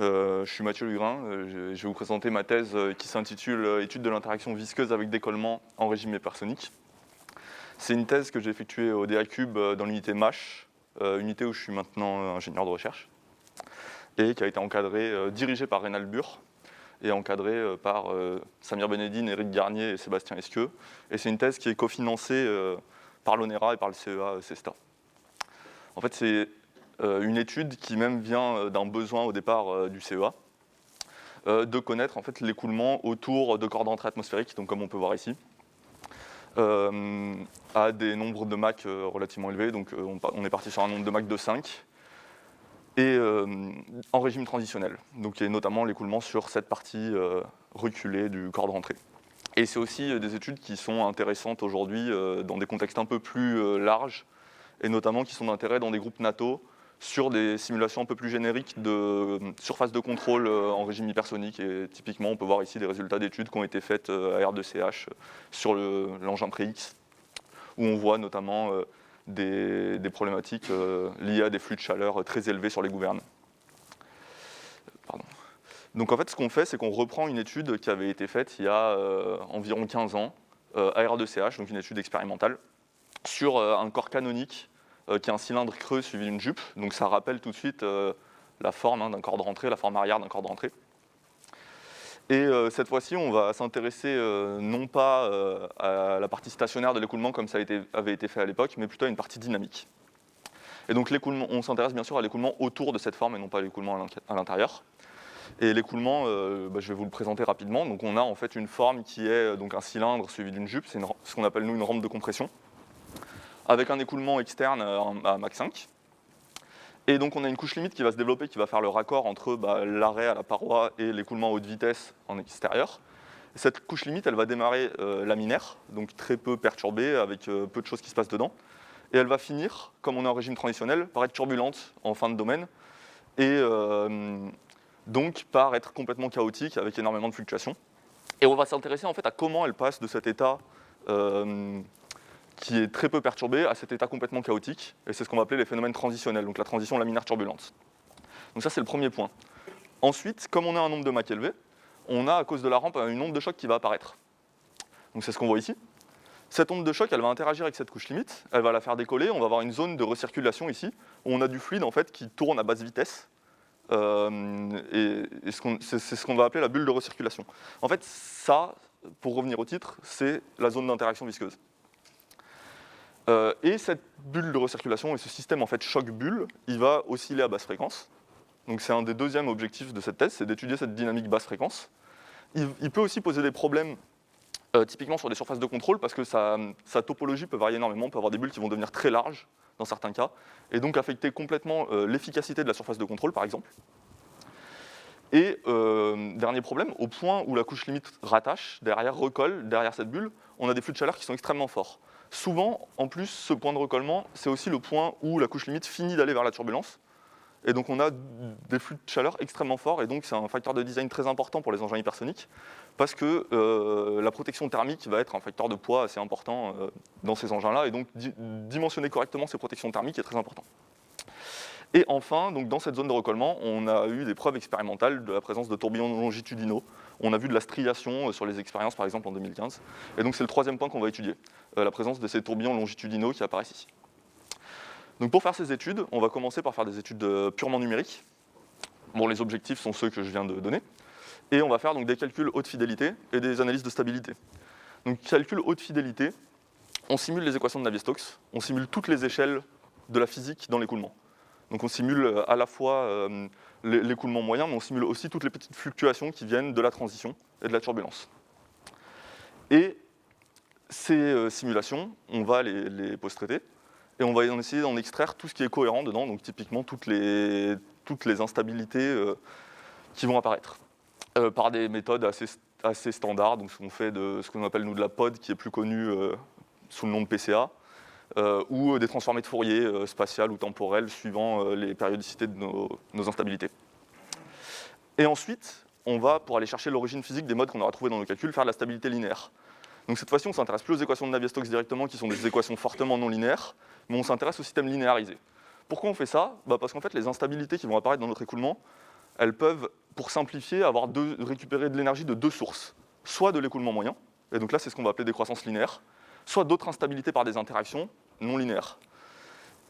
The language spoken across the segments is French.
Je suis Mathieu Lugrin. Je vais vous présenter ma thèse qui s'intitule Étude de l'interaction visqueuse avec décollement en régime hypersonique. C'est une thèse que j'ai effectuée au DACUB dans l'unité MASH, unité où je suis maintenant ingénieur de recherche, et qui a été encadrée, dirigée par Reynald Bure, et encadrée par Samir Benedine, Éric Garnier et Sébastien Esqueux. Et c'est une thèse qui est cofinancée par l'ONERA et par le CEA CESTA. En fait, c'est une étude qui même vient d'un besoin au départ du CEA, de connaître en fait, l'écoulement autour de corps d'entrée atmosphérique, donc comme on peut voir ici, à des nombres de Mach relativement élevés. Donc on est parti sur un nombre de Mach de 5, et en régime transitionnel, donc, et notamment l'écoulement sur cette partie reculée du corps de rentrée. Et c'est aussi des études qui sont intéressantes aujourd'hui dans des contextes un peu plus larges, et notamment qui sont d'intérêt dans des groupes NATO, sur des simulations un peu plus génériques de surface de contrôle en régime hypersonique. Et typiquement, on peut voir ici des résultats d'études qui ont été faites à R2CH sur l'engin Pré-X, où on voit notamment des problématiques liées à des flux de chaleur très élevés sur les gouvernes. Pardon. Donc en fait, ce qu'on fait, c'est qu'on reprend une étude qui avait été faite il y a environ 15 ans, à R2CH, donc une étude expérimentale, sur un corps canonique qui est un cylindre creux suivi d'une jupe. Donc ça rappelle tout de suite la forme d'un corps de rentrée, la forme arrière d'un corps de rentrée. Et cette fois-ci, on va s'intéresser non pas à la partie stationnaire de l'écoulement comme ça avait été fait à l'époque, mais plutôt à une partie dynamique. Et donc l'écoulement, on s'intéresse bien sûr à l'écoulement autour de cette forme et non pas à l'écoulement à l'intérieur. Et l'écoulement, je vais vous le présenter rapidement. Donc on a en fait une forme qui est donc un cylindre suivi d'une jupe, c'est ce qu'on appelle nous une rampe de compression, avec un écoulement externe à Mach 5. Et donc on a une couche limite qui va se développer, qui va faire le raccord entre l'arrêt à la paroi et l'écoulement à haute vitesse en extérieur. Cette couche limite, elle va démarrer laminaire, donc très peu perturbée, avec peu de choses qui se passent dedans. Et elle va finir, comme on est en régime transitionnel, par être turbulente en fin de domaine, et donc par être complètement chaotique, avec énormément de fluctuations. Et on va s'intéresser en fait à comment elle passe de cet état qui est très peu perturbé à cet état complètement chaotique, et c'est ce qu'on va appeler les phénomènes transitionnels, donc la transition laminaire turbulente. Donc ça, c'est le premier point. Ensuite, comme on a un nombre de Mach élevé, on a, à cause de la rampe, une onde de choc qui va apparaître. Donc c'est ce qu'on voit ici. Cette onde de choc, elle va interagir avec cette couche limite, elle va la faire décoller, on va avoir une zone de recirculation ici, où on a du fluide en fait, qui tourne à basse vitesse, et c'est ce qu'on va appeler la bulle de recirculation. En fait, ça, pour revenir au titre, c'est la zone d'interaction visqueuse. Et cette bulle de recirculation et ce système en fait choc-bulle, il va osciller à basse fréquence. Donc c'est un des deuxièmes objectifs de cette thèse, c'est d'étudier cette dynamique basse fréquence. Il peut aussi poser des problèmes typiquement sur des surfaces de contrôle parce que sa topologie peut varier énormément. On peut avoir des bulles qui vont devenir très larges dans certains cas et donc affecter complètement l'efficacité de la surface de contrôle par exemple. Et dernier problème, au point où la couche limite rattache, recolle derrière cette bulle, on a des flux de chaleur qui sont extrêmement forts. Souvent, en plus, ce point de recollement, c'est aussi le point où la couche limite finit d'aller vers la turbulence. Et donc on a des flux de chaleur extrêmement forts, et donc c'est un facteur de design très important pour les engins hypersoniques, parce que la protection thermique va être un facteur de poids assez important dans ces engins-là, et donc dimensionner correctement ces protections thermiques est très important. Et enfin, donc dans cette zone de recollement, on a eu des preuves expérimentales de la présence de tourbillons longitudinaux. On a vu de la striation sur les expériences, par exemple, en 2015. Et donc c'est le troisième point qu'on va étudier, la présence de ces tourbillons longitudinaux qui apparaissent ici. Donc pour faire ces études, on va commencer par faire des études purement numériques. Bon, les objectifs sont ceux que je viens de donner. Et on va faire donc des calculs haute fidélité et des analyses de stabilité. Donc calcul haute fidélité, on simule les équations de Navier-Stokes, on simule toutes les échelles de la physique dans l'écoulement. Donc on simule à la fois l'écoulement moyen, mais on simule aussi toutes les petites fluctuations qui viennent de la transition et de la turbulence. Et ces simulations, on va les post-traiter, et on va essayer d'en extraire tout ce qui est cohérent dedans, donc typiquement toutes les instabilités qui vont apparaître, par des méthodes assez standards, donc on fait de ce qu'on appelle nous de la POD, qui est plus connue sous le nom de PCA, ou des transformées de Fourier spatiales ou temporelles suivant les périodicités de nos instabilités. Et ensuite, on va, pour aller chercher l'origine physique des modes qu'on aura trouvés dans nos calculs, faire de la stabilité linéaire. Donc cette fois-ci, on ne s'intéresse plus aux équations de Navier-Stokes directement, qui sont des équations fortement non linéaires, mais on s'intéresse au système linéarisé. Pourquoi on fait ça ? Parce qu'en fait, les instabilités qui vont apparaître dans notre écoulement, elles peuvent, pour simplifier, récupérer de l'énergie de deux sources. Soit de l'écoulement moyen, et donc là c'est ce qu'on va appeler décroissance linéaire, soit d'autres instabilités par des interactions non linéaires.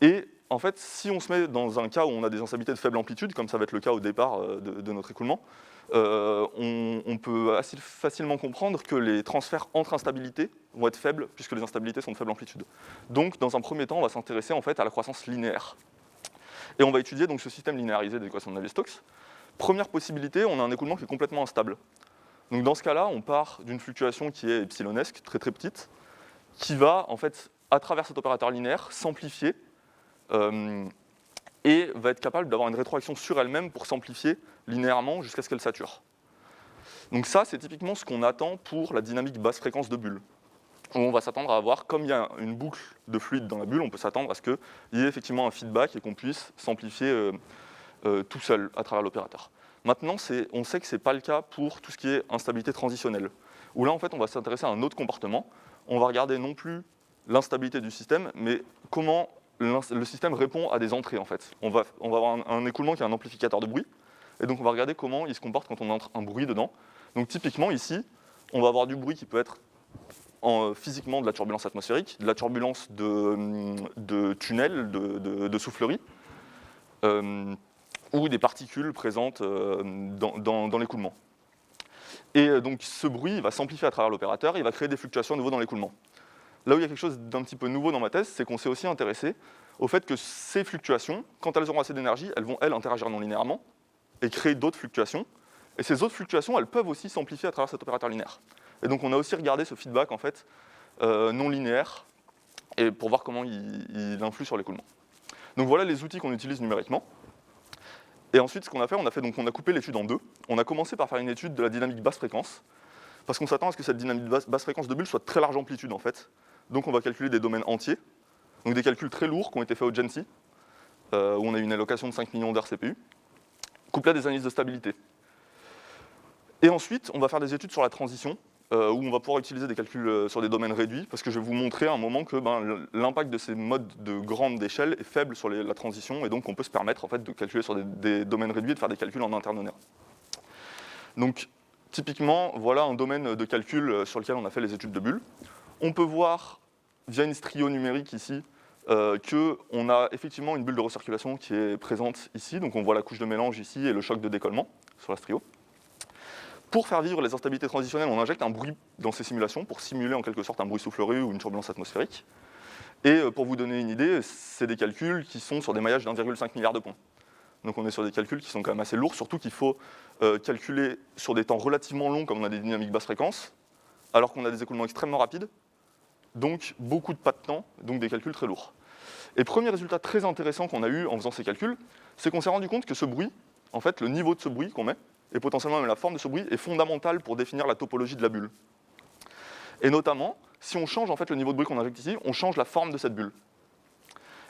Et en fait, si on se met dans un cas où on a des instabilités de faible amplitude, comme ça va être le cas au départ de notre écoulement, on peut assez facilement comprendre que les transferts entre instabilités vont être faibles, puisque les instabilités sont de faible amplitude. Donc, dans un premier temps, on va s'intéresser en fait à la croissance linéaire. Et on va étudier donc, ce système linéarisé des équations de Navier-Stokes. Première possibilité, on a un écoulement qui est complètement instable. Donc, dans ce cas-là, on part d'une fluctuation qui est epsilonesque, très très petite, qui va, en fait, à travers cet opérateur linéaire, s'amplifier et va être capable d'avoir une rétroaction sur elle-même pour s'amplifier linéairement jusqu'à ce qu'elle sature. Donc ça, c'est typiquement ce qu'on attend pour la dynamique basse fréquence de bulle. Où on va s'attendre à avoir, comme il y a une boucle de fluide dans la bulle, on peut s'attendre à ce qu'il y ait effectivement un feedback et qu'on puisse s'amplifier tout seul à travers l'opérateur. Maintenant, on sait que ce n'est pas le cas pour tout ce qui est instabilité transitionnelle, où là, en fait, on va s'intéresser à un autre comportement. On va regarder non plus l'instabilité du système, mais comment le système répond à des entrées, en fait. On va avoir un écoulement qui est un amplificateur de bruit, et donc on va regarder comment il se comporte quand on entre un bruit dedans. Donc typiquement, ici, on va avoir du bruit qui peut être physiquement de la turbulence atmosphérique, de la turbulence de tunnels, de souffleries, ou des particules présentes dans l'écoulement. Et donc ce bruit va s'amplifier à travers l'opérateur, il va créer des fluctuations à nouveau dans l'écoulement. Là où il y a quelque chose d'un petit peu nouveau dans ma thèse, c'est qu'on s'est aussi intéressé au fait que ces fluctuations, quand elles auront assez d'énergie, elles vont, interagir non linéairement et créer d'autres fluctuations. Et ces autres fluctuations, elles peuvent aussi s'amplifier à travers cet opérateur linéaire. Et donc on a aussi regardé ce feedback en fait, non linéaire et pour voir comment il influe sur l'écoulement. Donc voilà les outils qu'on utilise numériquement. Et ensuite, ce qu'on a fait, on a coupé l'étude en deux. On a commencé par faire une étude de la dynamique basse fréquence, parce qu'on s'attend à ce que cette dynamique basse fréquence de bulle soit de très large amplitude en fait. Donc on va calculer des domaines entiers, donc des calculs très lourds qui ont été faits au GENSI, où on a eu une allocation de 5 millions d'heures CPU, couplé à des analyses de stabilité. Et ensuite, on va faire des études sur la transition, où on va pouvoir utiliser des calculs sur des domaines réduits, parce que je vais vous montrer à un moment que l'impact de ces modes de grande échelle est faible sur la transition, et donc on peut se permettre en fait, de calculer sur des domaines réduits et de faire des calculs en interne. Donc, typiquement, voilà un domaine de calcul sur lequel on a fait les études de bulles. On peut voir, via une strio numérique ici, qu'on a effectivement une bulle de recirculation qui est présente ici. Donc on voit la couche de mélange ici et le choc de décollement sur la strio. Pour faire vivre les instabilités transitionnelles, on injecte un bruit dans ces simulations pour simuler en quelque sorte un bruit soufflerie ou une turbulence atmosphérique. Et pour vous donner une idée, c'est des calculs qui sont sur des maillages d'1,5 milliard de points. Donc on est sur des calculs qui sont quand même assez lourds, surtout qu'il faut calculer sur des temps relativement longs, comme on a des dynamiques basse fréquence, alors qu'on a des écoulements extrêmement rapides, donc beaucoup de pas de temps, donc des calculs très lourds. Et premier résultat très intéressant qu'on a eu en faisant ces calculs, c'est qu'on s'est rendu compte que ce bruit, en fait, le niveau de ce bruit qu'on met, et potentiellement même la forme de ce bruit, est fondamental pour définir la topologie de la bulle. Et notamment, si on change en fait, le niveau de bruit qu'on injecte ici, on change la forme de cette bulle.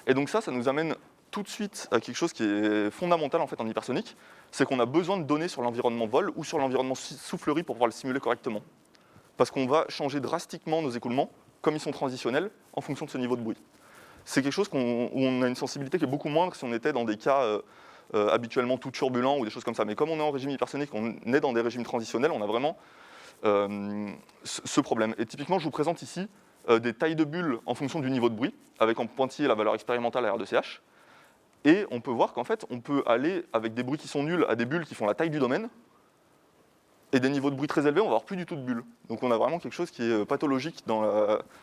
Et donc ça nous amène tout de suite à quelque chose qui est fondamental en, fait, en hypersonique, c'est qu'on a besoin de données sur l'environnement vol ou sur l'environnement soufflerie pour pouvoir le simuler correctement. Parce qu'on va changer drastiquement nos écoulements, comme ils sont transitionnels, en fonction de ce niveau de bruit. C'est quelque chose où on a une sensibilité qui est beaucoup moindre si on était dans des cas habituellement tout turbulents ou des choses comme ça. Mais comme on est en régime hypersonique, on est dans des régimes transitionnels, on a vraiment ce problème. Et typiquement, je vous présente ici des tailles de bulles en fonction du niveau de bruit, avec en pointillé la valeur expérimentale à R2CH. Et on peut voir qu'en fait, on peut aller avec des bruits qui sont nuls à des bulles qui font la taille du domaine, et des niveaux de bruit très élevés, on va avoir plus du tout de bulles. Donc on a vraiment quelque chose qui est pathologique dans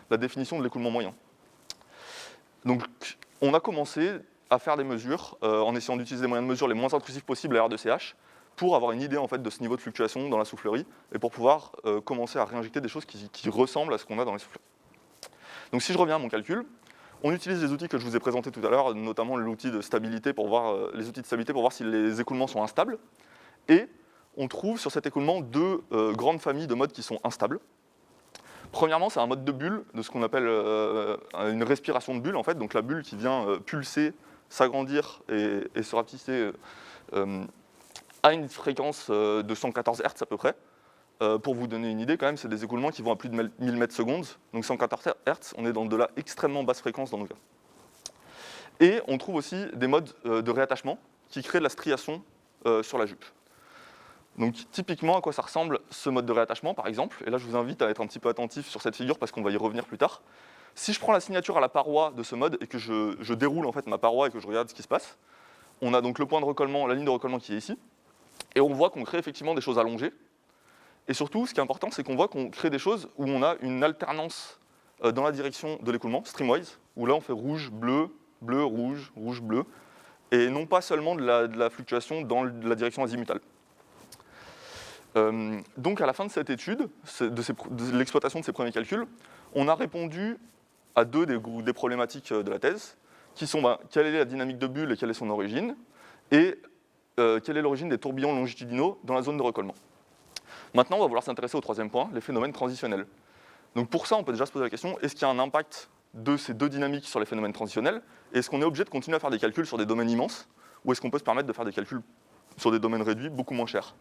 la définition de l'écoulement moyen. Donc on a commencé à faire des mesures en essayant d'utiliser les moyens de mesure les moins intrusifs possibles à R2CH pour avoir une idée en fait, de ce niveau de fluctuation dans la soufflerie et pour pouvoir commencer à réinjecter des choses qui ressemblent à ce qu'on a dans les souffleries. Donc si je reviens à mon calcul, on utilise les outils que je vous ai présentés tout à l'heure, notamment l'outil de stabilité pour voir, les outils de stabilité pour voir si les écoulements sont instables. Et on trouve sur cet écoulement deux grandes familles de modes qui sont instables. Premièrement, c'est un mode de bulle, de ce qu'on appelle une respiration de bulle, en fait. Donc la bulle qui vient pulser, s'agrandir et se rapetisser à une fréquence de 114 Hz à peu près. Pour vous donner une idée, quand même, c'est des écoulements qui vont à plus de 1000 mètres secondes. Donc 114 Hz, on est dans de la extrêmement basse fréquence dans nos cas. Et on trouve aussi des modes de réattachement qui créent de la striation sur la jupe. Donc typiquement, à quoi ça ressemble ce mode de réattachement, par exemple, et là je vous invite à être un petit peu attentif sur cette figure parce qu'on va y revenir plus tard. Si je prends la signature à la paroi de ce mode et que je déroule en fait ma paroi et que je regarde ce qui se passe, on a donc le point de recollement, la ligne de recollement qui est ici, et on voit qu'on crée effectivement des choses allongées. Et surtout, ce qui est important, c'est qu'on voit qu'on crée des choses où on a une alternance dans la direction de l'écoulement, streamwise, où là on fait rouge, bleu, bleu, rouge, rouge, bleu, et non pas seulement de la fluctuation dans la direction azimutale. Donc à la fin de cette étude, de l'exploitation de ces premiers calculs, on a répondu à deux des problématiques de la thèse, qui sont quelle est la dynamique de bulle et quelle est son origine, et quelle est l'origine des tourbillons longitudinaux dans la zone de recollement. Maintenant, on va vouloir s'intéresser au troisième point, les phénomènes transitionnels. Donc pour ça, on peut déjà se poser la question, est-ce qu'il y a un impact de ces deux dynamiques sur les phénomènes transitionnels? Et est-ce qu'on est obligé de continuer à faire des calculs sur des domaines immenses? Ou est-ce qu'on peut se permettre de faire des calculs sur des domaines réduits, beaucoup moins chers?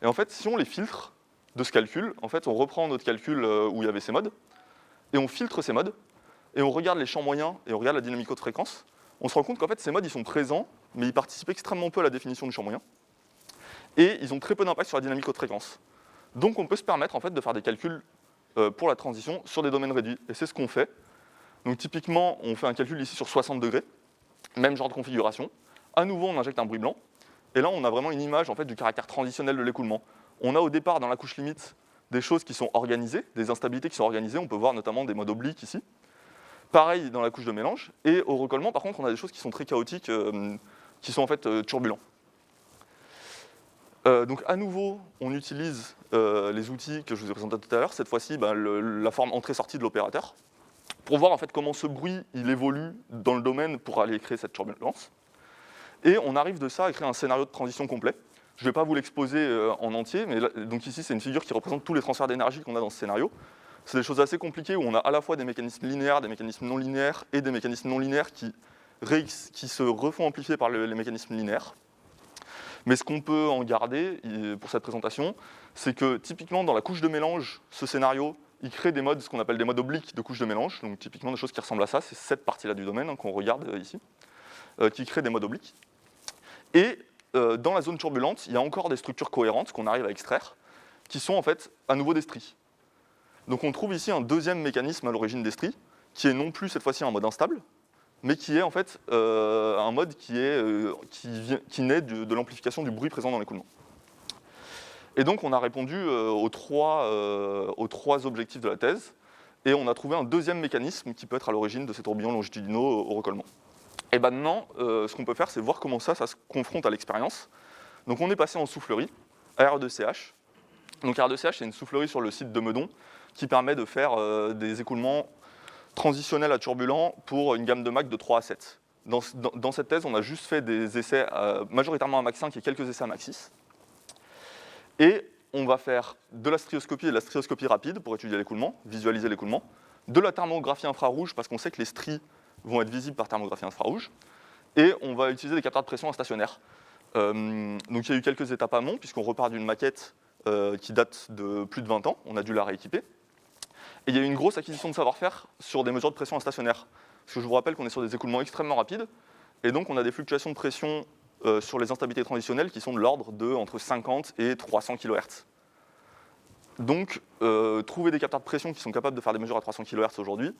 Et en fait, si on les filtre de ce calcul, en fait, on reprend notre calcul où il y avait ces modes, et on filtre ces modes, et on regarde les champs moyens, et on regarde la dynamique haute fréquence, on se rend compte qu'en fait, ces modes, ils sont présents, mais ils participent extrêmement peu à la définition du champ moyen, et ils ont très peu d'impact sur la dynamique haute fréquence. Donc on peut se permettre en fait, de faire des calculs pour la transition sur des domaines réduits, et c'est ce qu'on fait. Donc typiquement, on fait un calcul ici sur 60 degrés, même genre de configuration. À nouveau, on injecte un bruit blanc, et là, on a vraiment une image en fait, du caractère transitionnel de l'écoulement. On a au départ, dans la couche limite, des choses qui sont organisées, des instabilités qui sont organisées. On peut voir notamment des modes obliques ici. Pareil dans la couche de mélange. Et au recollement, par contre, on a des choses qui sont très chaotiques, qui sont en fait turbulents. Donc à nouveau, on utilise les outils que je vous ai présentés tout à l'heure, cette fois-ci la forme entrée-sortie de l'opérateur, pour voir en fait, comment ce bruit il évolue dans le domaine pour aller créer cette turbulence. Et on arrive de ça à créer un scénario de transition complet. Je ne vais pas vous l'exposer en entier, mais là, donc ici c'est une figure qui représente tous les transferts d'énergie qu'on a dans ce scénario. C'est des choses assez compliquées où on a à la fois des mécanismes linéaires, des mécanismes non linéaires et des mécanismes non linéaires qui se refont amplifier par les mécanismes linéaires. Mais ce qu'on peut en garder pour cette présentation, c'est que typiquement dans la couche de mélange, ce scénario, il crée des modes, ce qu'on appelle des modes obliques de couche de mélange, donc typiquement des choses qui ressemblent à ça, c'est cette partie-là du domaine qu'on regarde ici, qui crée des modes obliques. Et dans la zone turbulente, il y a encore des structures cohérentes qu'on arrive à extraire, qui sont en fait à nouveau des stries. Donc on trouve ici un deuxième mécanisme à l'origine des stries, qui est non plus cette fois-ci un mode instable, mais qui est en fait un mode qui naît de l'amplification du bruit présent dans l'écoulement. Et donc on a répondu aux trois objectifs de la thèse, et on a trouvé un deuxième mécanisme qui peut être à l'origine de ces tourbillons longitudinaux au recollement. Et maintenant, ce qu'on peut faire, c'est voir comment ça se confronte à l'expérience. Donc on est passé en soufflerie, AR2CH. Donc AR2CH, c'est une soufflerie sur le site de Meudon, qui permet de faire des écoulements transitionnels à turbulents pour une gamme de Mach de 3 à 7. Dans cette thèse, on a juste fait des essais majoritairement à Mach 5 et quelques essais à Mach 6. Et on va faire de la strioscopie et de la strioscopie rapide pour étudier l'écoulement, visualiser l'écoulement, de la thermographie infrarouge, parce qu'on sait que les stries vont être visibles par thermographie infrarouge, et on va utiliser des capteurs de pression stationnaires. Donc il y a eu quelques étapes amont, puisqu'on repart d'une maquette qui date de plus de 20 ans, on a dû la rééquiper. Et il y a eu une grosse acquisition de savoir-faire sur des mesures de pression stationnaire. Parce que je vous rappelle qu'on est sur des écoulements extrêmement rapides, et donc on a des fluctuations de pression sur les instabilités transitionnelles qui sont de l'ordre de entre 50 et 300 kHz. Donc trouver des capteurs de pression qui sont capables de faire des mesures à 300 kHz aujourd'hui,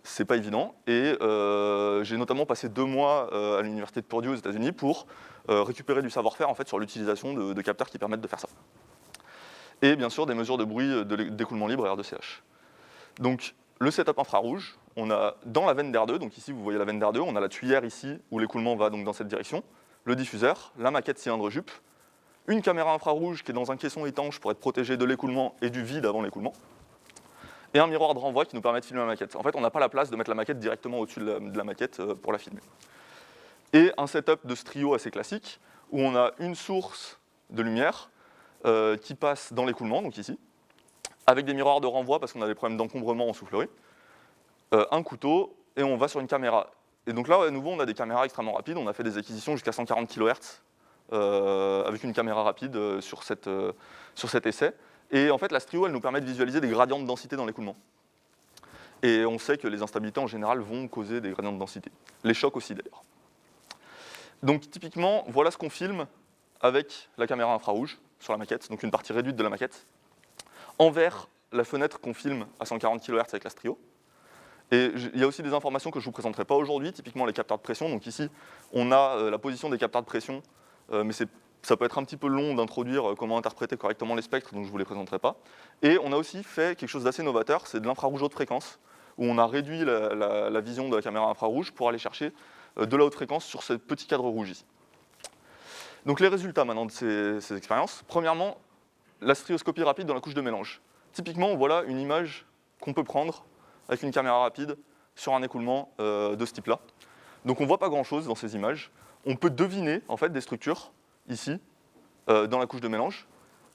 c'est pas évident. Et j'ai notamment passé 2 mois à l'université de Purdue aux États-Unis pour récupérer du savoir-faire en fait, sur l'utilisation de capteurs qui permettent de faire ça. Et bien sûr des mesures de bruit d'écoulement libre R2CH. Donc le setup infrarouge, on a dans la veine d'R2, donc ici vous voyez la veine d'R2, on a la tuyère ici où l'écoulement va donc dans cette direction, le diffuseur, la maquette cylindre-jupe, une caméra infrarouge qui est dans un caisson étanche pour être protégée de l'écoulement et du vide avant l'écoulement, et un miroir de renvoi qui nous permet de filmer la maquette. En fait, on n'a pas la place de mettre la maquette directement au-dessus de la maquette pour la filmer. Et un setup de strio assez classique, où on a une source de lumière qui passe dans l'écoulement, donc ici, avec des miroirs de renvoi parce qu'on a des problèmes d'encombrement en soufflerie, un couteau, et on va sur une caméra. Et donc là, à nouveau, on a des caméras extrêmement rapides, on a fait des acquisitions jusqu'à 140 kHz avec une caméra rapide sur cet essai. Et en fait, la strio, elle nous permet de visualiser des gradients de densité dans l'écoulement. Et on sait que les instabilités, en général, vont causer des gradients de densité. Les chocs aussi, d'ailleurs. Donc, typiquement, voilà ce qu'on filme avec la caméra infrarouge sur la maquette, donc une partie réduite de la maquette, envers la fenêtre qu'on filme à 140 kHz avec l'Astrio. Et il y a aussi des informations que je ne vous présenterai pas aujourd'hui, typiquement les capteurs de pression. Donc ici, on a la position des capteurs de pression, mais ça peut être un petit peu long d'introduire comment interpréter correctement les spectres, donc je ne vous les présenterai pas. Et on a aussi fait quelque chose d'assez novateur, c'est de l'infrarouge haute fréquence, où on a réduit la vision de la caméra infrarouge pour aller chercher de la haute fréquence sur ce petit cadre rouge ici. Donc les résultats maintenant de ces expériences. Premièrement, la strioscopie rapide dans la couche de mélange. Typiquement, voilà une image qu'on peut prendre avec une caméra rapide sur un écoulement de ce type-là. Donc on ne voit pas grand-chose dans ces images. On peut deviner en fait des structures ici, dans la couche de mélange,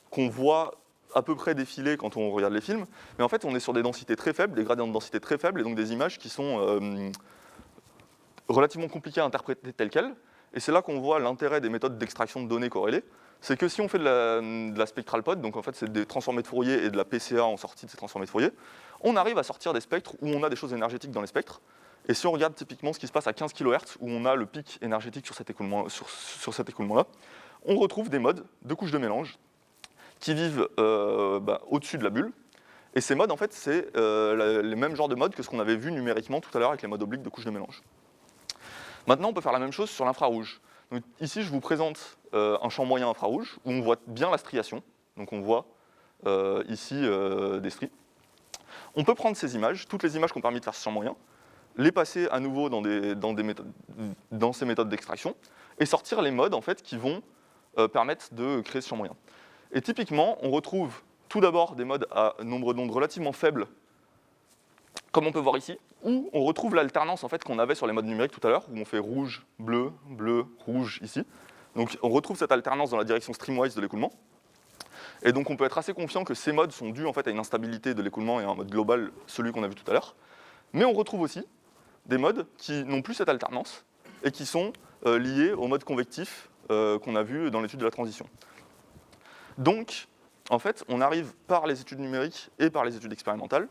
qu'on voit à peu près défiler quand on regarde les films. Mais en fait, on est sur des densités très faibles, des gradients de densité très faibles, et donc des images qui sont relativement compliquées à interpréter telles quelles. Et c'est là qu'on voit l'intérêt des méthodes d'extraction de données corrélées. C'est que si on fait de la spectral pod, donc en fait c'est des transformés de Fourier et de la PCA en sortie de ces transformés de Fourier, on arrive à sortir des spectres où on a des choses énergétiques dans les spectres. Et si on regarde typiquement ce qui se passe à 15 kHz, où on a le pic énergétique sur cet écoulement-là, on retrouve des modes de couches de mélange qui vivent au-dessus de la bulle. Et ces modes, en fait, c'est les mêmes genres de modes que ce qu'on avait vu numériquement tout à l'heure avec les modes obliques de couches de mélange. Maintenant, on peut faire la même chose sur l'infrarouge. Donc, ici, je vous présente un champ moyen infrarouge où on voit bien la striation. Donc on voit ici des stries. On peut prendre ces images, toutes les images qui ont permis de faire ce champ moyen, les passer à nouveau dans ces méthodes d'extraction et sortir les modes en fait, qui vont permettre de créer ce champ moyen. Et typiquement, on retrouve tout d'abord des modes à nombre d'ondes relativement faibles, comme on peut voir ici, où on retrouve l'alternance en fait, qu'on avait sur les modes numériques tout à l'heure, où on fait rouge, bleu, bleu, rouge ici. Donc on retrouve cette alternance dans la direction streamwise de l'écoulement. Et donc on peut être assez confiant que ces modes sont dus en fait, à une instabilité de l'écoulement et à un mode global, celui qu'on a vu tout à l'heure. Mais on retrouve aussi des modes qui n'ont plus cette alternance et qui sont liés au mode convectif qu'on a vu dans l'étude de la transition. Donc, en fait, on arrive par les études numériques et par les études expérimentales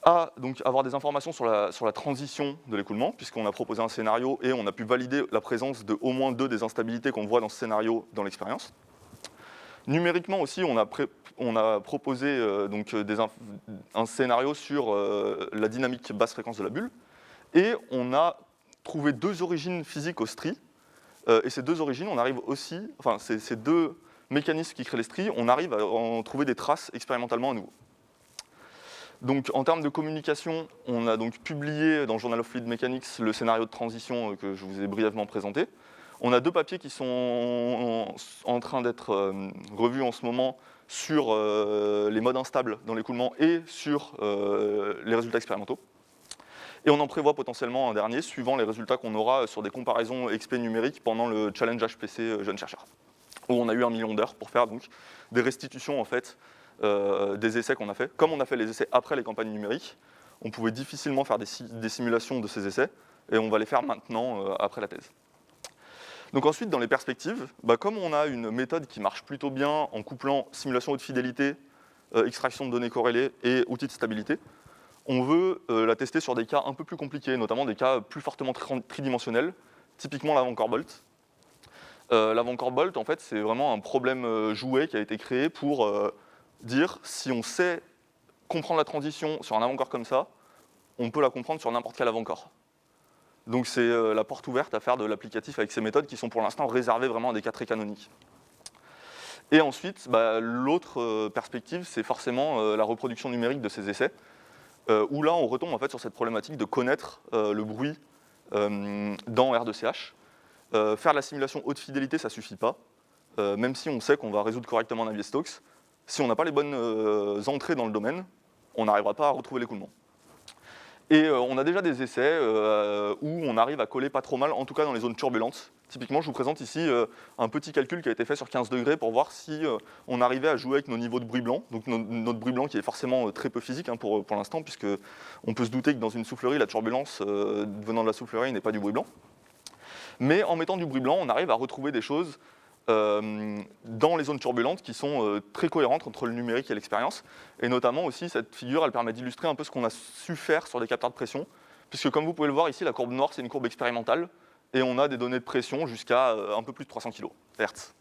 à donc, avoir des informations sur la transition de l'écoulement, puisqu'on a proposé un scénario et on a pu valider la présence de au moins 2 des instabilités qu'on voit dans ce scénario dans l'expérience. Numériquement aussi, on a proposé un scénario sur la dynamique basse fréquence de la bulle, et on a trouvé 2 origines physiques aux stries, et ces 2 origines, on arrive aussi, enfin ces 2 mécanismes qui créent les stries, on arrive à en trouver des traces expérimentalement à nouveau. Donc en termes de communication, on a donc publié dans le Journal of Fluid Mechanics le scénario de transition que je vous ai brièvement présenté. On a 2 papiers qui sont en train d'être revus en ce moment sur les modes instables dans l'écoulement et sur les résultats expérimentaux. Et on en prévoit potentiellement un dernier, suivant les résultats qu'on aura sur des comparaisons XP numériques pendant le Challenge HPC Jeunes Chercheurs, où on a eu 1 million d'heures pour faire donc, des restitutions en fait, des essais qu'on a fait. Comme on a fait les essais après les campagnes numériques, on pouvait difficilement faire des simulations de ces essais, et on va les faire maintenant après la thèse. Donc ensuite, dans les perspectives, comme on a une méthode qui marche plutôt bien en couplant simulation haute fidélité, extraction de données corrélées et outils de stabilité, on veut la tester sur des cas un peu plus compliqués, notamment des cas plus fortement tridimensionnels, typiquement l'avant-corps bolt. L'avant-corps bolt, en fait, c'est vraiment un problème jouet qui a été créé pour dire si on sait comprendre la transition sur un avant-corps comme ça, on peut la comprendre sur n'importe quel avant-corps. Donc c'est la porte ouverte à faire de l'applicatif avec ces méthodes qui sont pour l'instant réservées vraiment à des cas très canoniques. Et ensuite, l'autre perspective, c'est forcément la reproduction numérique de ces essais, où là on retombe en fait sur cette problématique de connaître le bruit dans R2CH. Faire de la simulation haute fidélité, ça ne suffit pas, même si on sait qu'on va résoudre correctement Navier-Stokes. Si on n'a pas les bonnes entrées dans le domaine, on n'arrivera pas à retrouver l'écoulement. Et on a déjà des essais où on arrive à coller pas trop mal, en tout cas dans les zones turbulentes. Typiquement, je vous présente ici un petit calcul qui a été fait sur 15 degrés pour voir si on arrivait à jouer avec nos niveaux de bruit blanc. Donc notre bruit blanc qui est forcément très peu physique pour l'instant, puisqu'on peut se douter que dans une soufflerie, la turbulence venant de la soufflerie n'est pas du bruit blanc. Mais en mettant du bruit blanc, on arrive à retrouver des choses dans les zones turbulentes qui sont très cohérentes entre le numérique et l'expérience. Et notamment aussi, cette figure, elle permet d'illustrer un peu ce qu'on a su faire sur des capteurs de pression, puisque comme vous pouvez le voir ici, la courbe noire, c'est une courbe expérimentale, et on a des données de pression jusqu'à un peu plus de 300 kHz.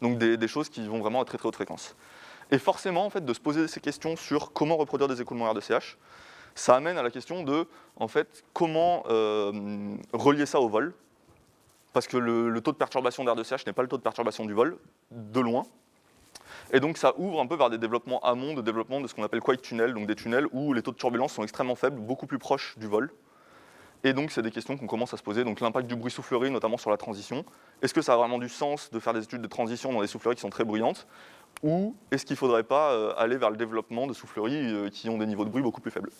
Donc des choses qui vont vraiment à très très haute fréquence. Et forcément, en fait, de se poser ces questions sur comment reproduire des écoulements RDCH, ça amène à la question de, en fait, comment relier ça au vol. Parce que le taux de perturbation d'R2CH n'est pas le taux de perturbation du vol, de loin. Et donc ça ouvre un peu vers des développements amont, de développement de ce qu'on appelle quiet tunnel, donc des tunnels où les taux de turbulence sont extrêmement faibles, beaucoup plus proches du vol. Et donc c'est des questions qu'on commence à se poser, donc l'impact du bruit soufflerie, notamment sur la transition. Est-ce que ça a vraiment du sens de faire des études de transition dans des souffleries qui sont très bruyantes? Ou est-ce qu'il ne faudrait pas aller vers le développement de souffleries qui ont des niveaux de bruit beaucoup plus faibles?